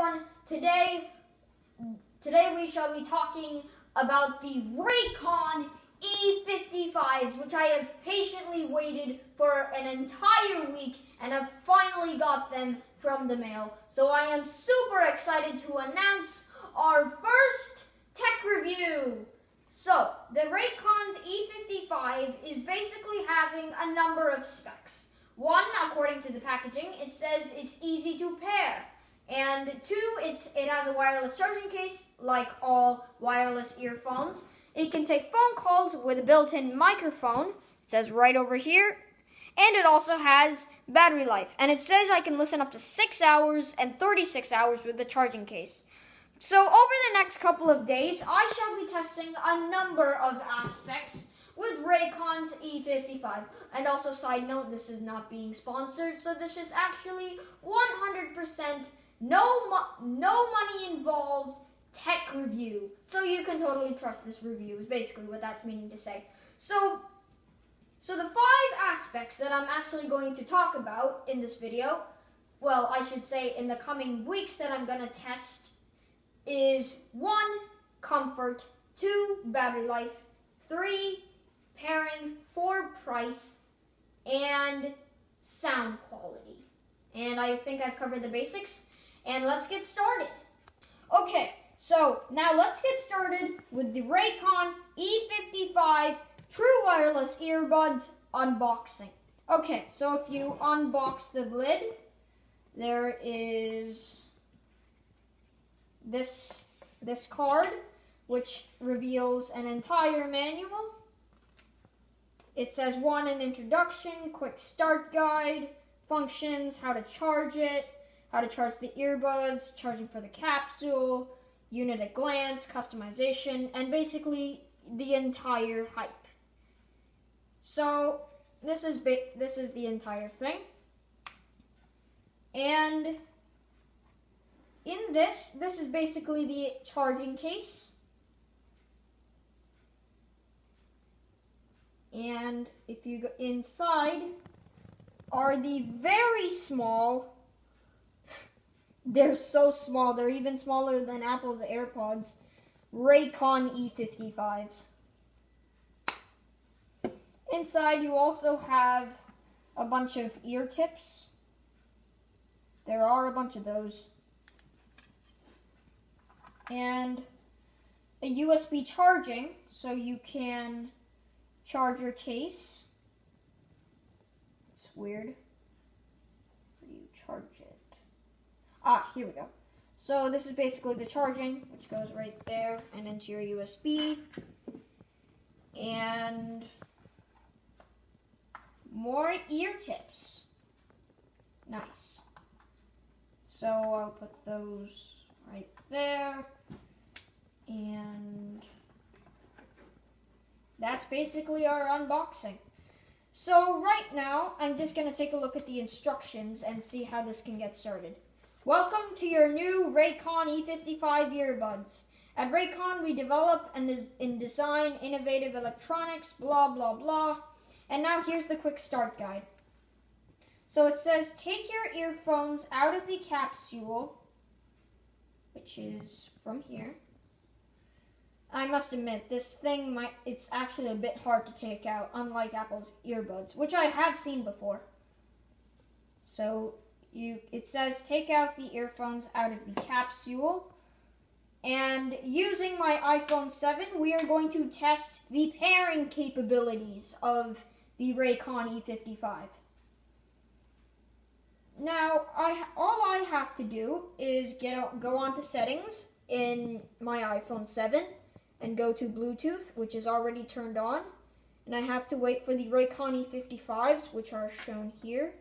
everyone. Today we shall be talking about the Raycon E55s, which I have patiently waited for an entire week and have finally got them from the mail. So I am super excited to announce our first tech review. So, the Raycon's E55 is basically having a number of specs. One, according to the packaging, it says it's easy to pair. And two, it has a wireless charging case, like all wireless earphones. It can take phone calls with a built-in microphone. It says right over here. And it also has battery life. And it says I can listen up to 6 hours and 36 hours with the charging case. So over the next couple of days, I shall be testing a number of aspects with Raycon's E55. And also, side note, this is not being sponsored, so this is actually 100% no money involved tech review. So you can totally trust this review, is basically what that's meaning to say. So the 5 aspects that I'm actually going to talk about in this video, well, I should say in the coming weeks that I'm going to test, is 1, comfort, 2, battery life, 3, pairing, 4, price, and sound quality. And I think I've covered the basics, and let's get started. Okay, so now let's get started with the Raycon E55 True Wireless Earbuds unboxing. Okay, so if you unbox the lid, there is this card, which reveals an entire manual. It says 1, an introduction, quick start guide, functions, how to charge it, how to charge the earbuds, charging for the capsule, unit at glance, customization, and basically the entire hype. So this is the entire thing. And in this is basically the charging case. And if you go inside are the very small, they're so small, they're even smaller than Apple's AirPods, Raycon E55s. Inside you also have a bunch of ear tips. There are a bunch of those. And a USB charging, so you can charge your case. It's weird. Where do you charge it? Ah, here we go. So this is basically the charging, which goes right there and into your USB. And more ear tips. Nice. So I'll put those right there. And that's basically our unboxing. So right now, I'm just going to take a look at the instructions and see how this can get started. Welcome to your new Raycon E55 earbuds. At Raycon, we develop and design innovative electronics, blah, blah, blah. And now here's the quick start guide. So it says, take your earphones out of the capsule, which is from here. I must admit, this thing it's actually a bit hard to take out, unlike Apple's earbuds, which I have seen before. So it says take out the earphones out of the capsule. And using my iPhone 7, we are going to test the pairing capabilities of the Raycon E55. Now, all I have to do is go on to settings in my iPhone 7 and go to Bluetooth, which is already turned on. And I have to wait for the Raycon E55s, which are shown here.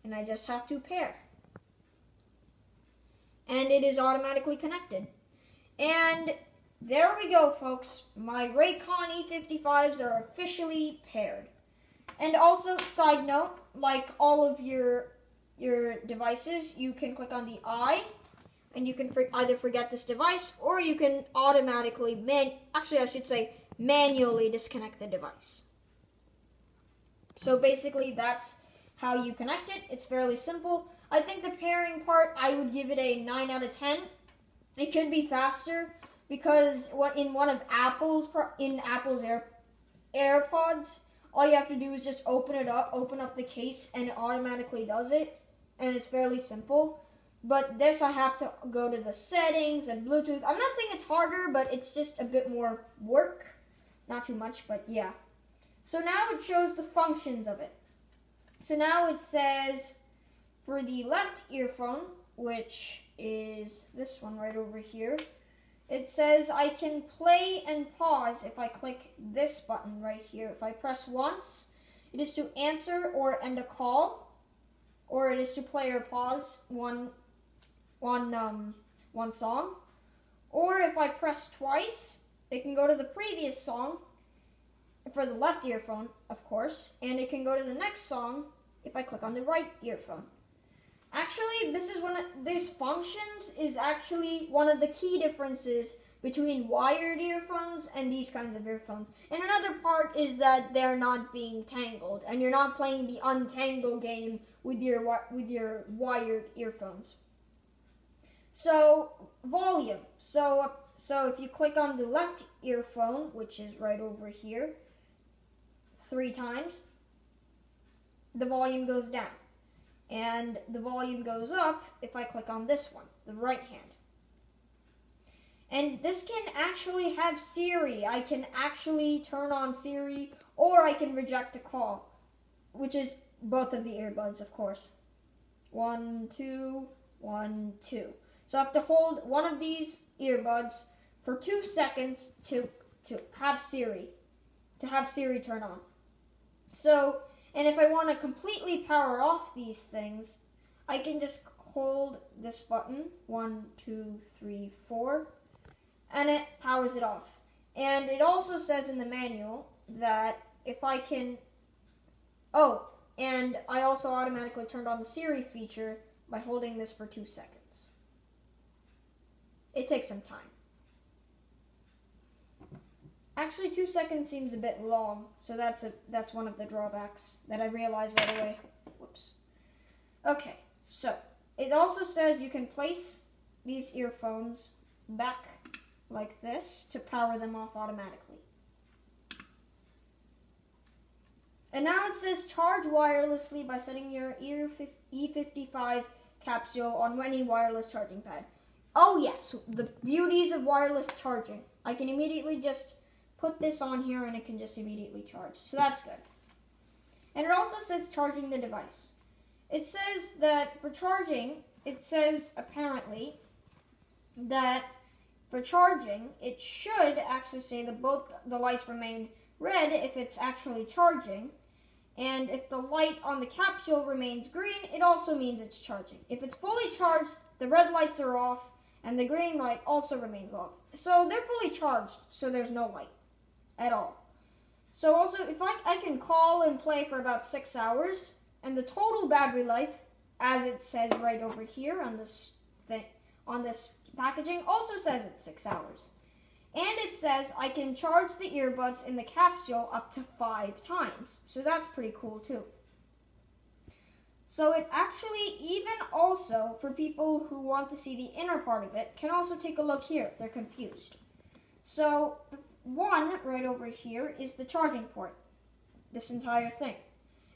And I just have to pair. And it is automatically connected. And there we go, folks. My Raycon E55s are officially paired. And also, side note, like all of your devices, you can click on the I, and you can either forget this device, or you can automatically, manually disconnect the device. So basically, that's how you connect it. It's fairly simple. I think the pairing part, I would give it a 9 out of 10. It could be faster because in one of Apple's AirPods, all you have to do is just open up the case, and it automatically does it, and it's fairly simple. But this, I have to go to the settings and Bluetooth. I'm not saying it's harder, but it's just a bit more work. Not too much, but yeah. So now it shows the functions of it. So now it says for the left earphone, which is this one right over here, it says I can play and pause if I click this button right here. If I press once, it is to answer or end a call, or it is to play or pause one song. Or if I press twice, it can go to the previous song, for the left earphone, of course, and it can go to the next song if I click on the right earphone. Actually, these functions is actually one of the key differences between wired earphones and these kinds of earphones. And another part is that they're not being tangled, and you're not playing the untangle game with your wired earphones. So, volume. So if you click on the left earphone, which is right over here, 3 times, the volume goes down. And the volume goes up if I click on this one, the right hand. And this can actually have Siri. I can actually turn on Siri, or I can reject a call, which is both of the earbuds, of course. 1, 2, 1, 2. So I have to hold one of these earbuds for 2 seconds to have Siri turn on. So, and if I want to completely power off these things, I can just hold this button, 1, 2, 3, 4, and it powers it off. And it also says in the manual that if I can, and I also automatically turned on the Siri feature by holding this for 2 seconds. It takes some time. Actually, 2 seconds seems a bit long, so that's one of the drawbacks that I realized right away. Whoops. Okay, so it also says you can place these earphones back like this to power them off automatically. And now it says charge wirelessly by setting your E55 capsule on any wireless charging pad. Oh yes, the beauties of wireless charging. I can immediately just put this on here and it can just immediately charge. So that's good. And it also says charging the device. It says that for charging, it says apparently that for charging, it should actually say that both the lights remain red if it's actually charging. And if the light on the capsule remains green, it also means it's charging. If it's fully charged, the red lights are off and the green light also remains off. So they're fully charged, so there's no light at all. So also, if I can call and play for about 6 hours, and the total battery life, as it says right over here on this thing, on this packaging, also says it's 6 hours. And it says I can charge the earbuds in the capsule up to 5 times. So that's pretty cool too. So it actually, even also for people who want to see the inner part of it, can also take a look here if they're confused. So the one right over here is the charging port, this entire thing.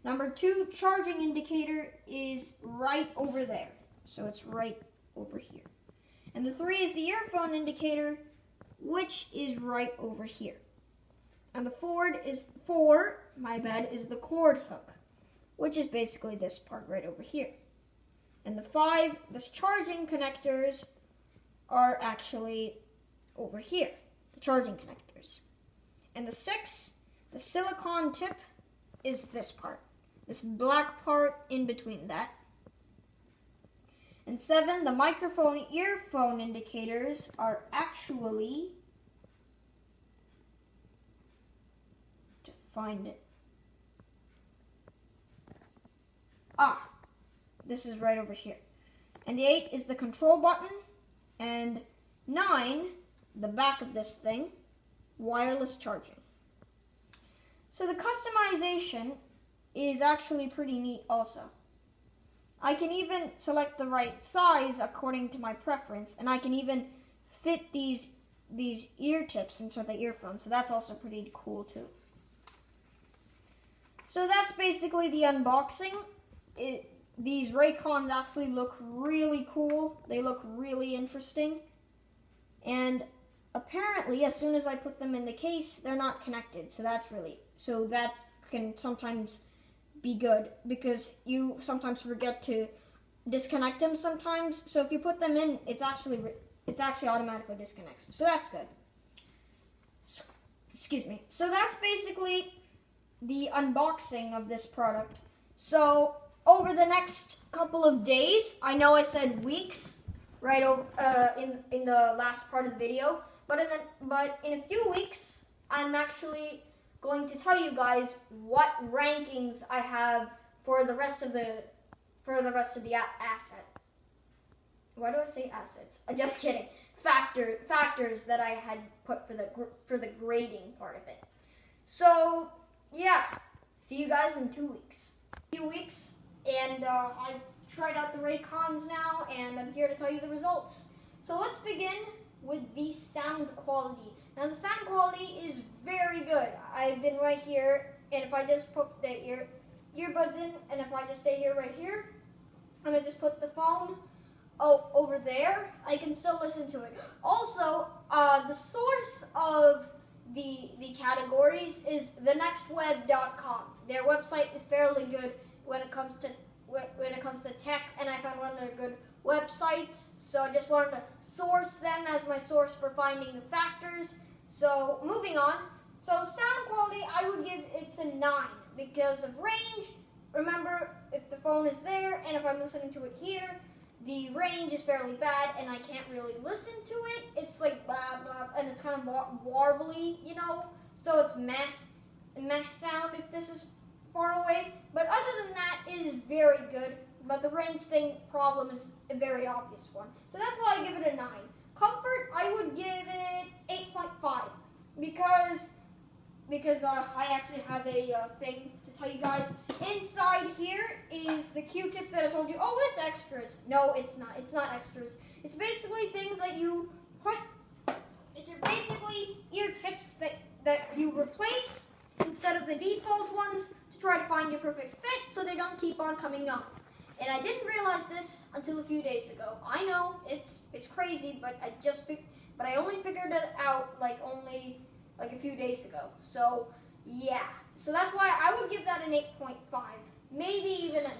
Number 2 charging indicator is right over there. So it's right over here. And the 3 is the earphone indicator, which is right over here. And the 4 is the cord hook, which is basically this part right over here. And the 5, the charging connectors, are actually over here, the charging connectors. And the 6, the silicone tip, is this part, this black part in between that. And 7, the microphone earphone indicators are actually, to find it, this is right over here. And the 8 is the control button. And 9, the back of this thing, wireless charging. So the customization is actually pretty neat also. I can even select the right size according to my preference, and I can even fit these ear tips into the earphones, so that's also pretty cool too. So that's basically the unboxing. These Raycons actually look really cool. They look really interesting. And apparently, as soon as I put them in the case, they're not connected. So that can sometimes be good because you sometimes forget to disconnect them sometimes. So if you put them in, it's actually automatically disconnects. So that's good. Excuse me. So that's basically the unboxing of this product. So over the next couple of days, I know I said weeks, right over in the last part of the video, but in a few weeks, I'm actually going to tell you guys what rankings I have for the rest of the asset. Why do I say assets? Just kidding. Factors that I had put for the grading part of it. So yeah, see you guys in 2 weeks. And I've tried out the Raycons now, and I'm here to tell you the results. So let's begin with the sound quality. Now the sound quality is very good. I've been right here, and if I just put the earbuds in, and if I just stay here right here, and I just put the phone over there, I can still listen to it. Also, the source of the categories is thenextweb.com. Their website is fairly good when it comes to tech, and I found one of their good websites. So I just wanted to source them as my source for finding the factors. So moving on. So sound quality, I would give it a 9 because of range. Remember, if the phone is there and if I'm listening to it here, the range is fairly bad and I can't really listen to it. It's like blah blah, and it's kind of warbly, you know. So it's meh sound if this is far away. But other than that, it is very good. But the range thing problem is a very obvious one. So that's why I give it a 9. Comfort, I would give it 8.5 because I actually have a thing to tell you guys. Inside here is the Q-tips that I told you. Oh, it's extras. No, it's not. It's not extras. It's basically things that you put. It's basically ear tips that you replace instead of the default ones to try to find your perfect fit, so they don't keep on coming off. And I didn't realize this until a few days ago. I know it's crazy, but I only figured it out only a few days ago. So yeah, so that's why I would give that an 8.5, maybe even a 9.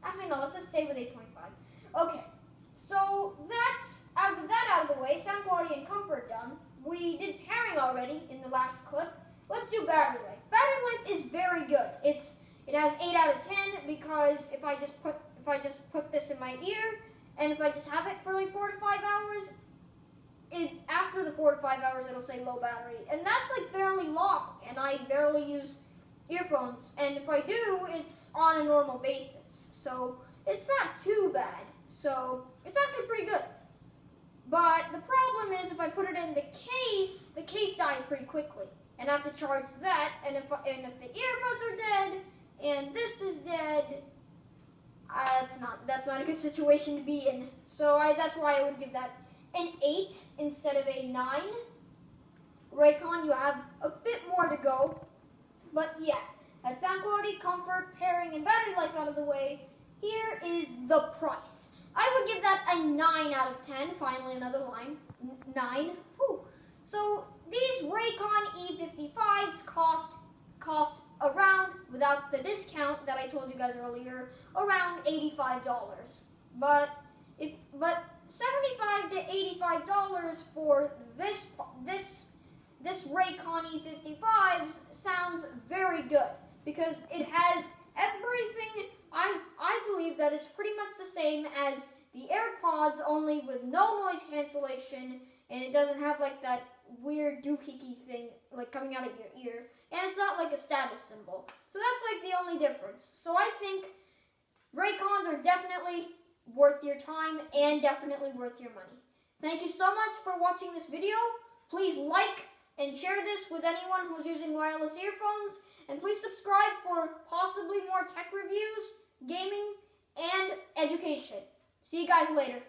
Actually, no, let's just stay with 8.5. Okay, so that's out of the way. Sound quality and comfort done. We did pairing already in the last clip. Let's do battery life. Battery life is very good. It has 8 out of 10 because if I just put this in my ear and if I just have it for 4 to 5 hours, after the 4 to 5 hours it'll say low battery, and that's fairly long, and I barely use earphones, and if I do, it's on a normal basis, so it's not too bad. So it's actually pretty good. But the problem is if I put it in the case dies pretty quickly, and I have to charge that, and if the earbuds are dead and this is dead, that's not a good situation to be in. So that's why I would give that an 8 instead of a 9. Raycon, you have a bit more to go, but yeah, that's sound quality, comfort, pairing, and battery life out of the way. Here is the price. I would give that a 9 out of 10. Finally, another line. 9. Whew. So these Raycon E55s cost around, without the discount that I told you guys earlier, around $85. But $75 to $85 for this Raycon E55s sounds very good because it has everything. I believe that it's pretty much the same as the AirPods, only with no noise cancellation, and it doesn't have that weird doohickey thing coming out of your ear, and it's not a status symbol. So that's the only difference. So I think Raycons are definitely worth your time and definitely worth your money. Thank you so much for watching this video. Please like and share this with anyone who's using wireless earphones, and please subscribe for possibly more tech reviews, gaming, and education. See you guys later.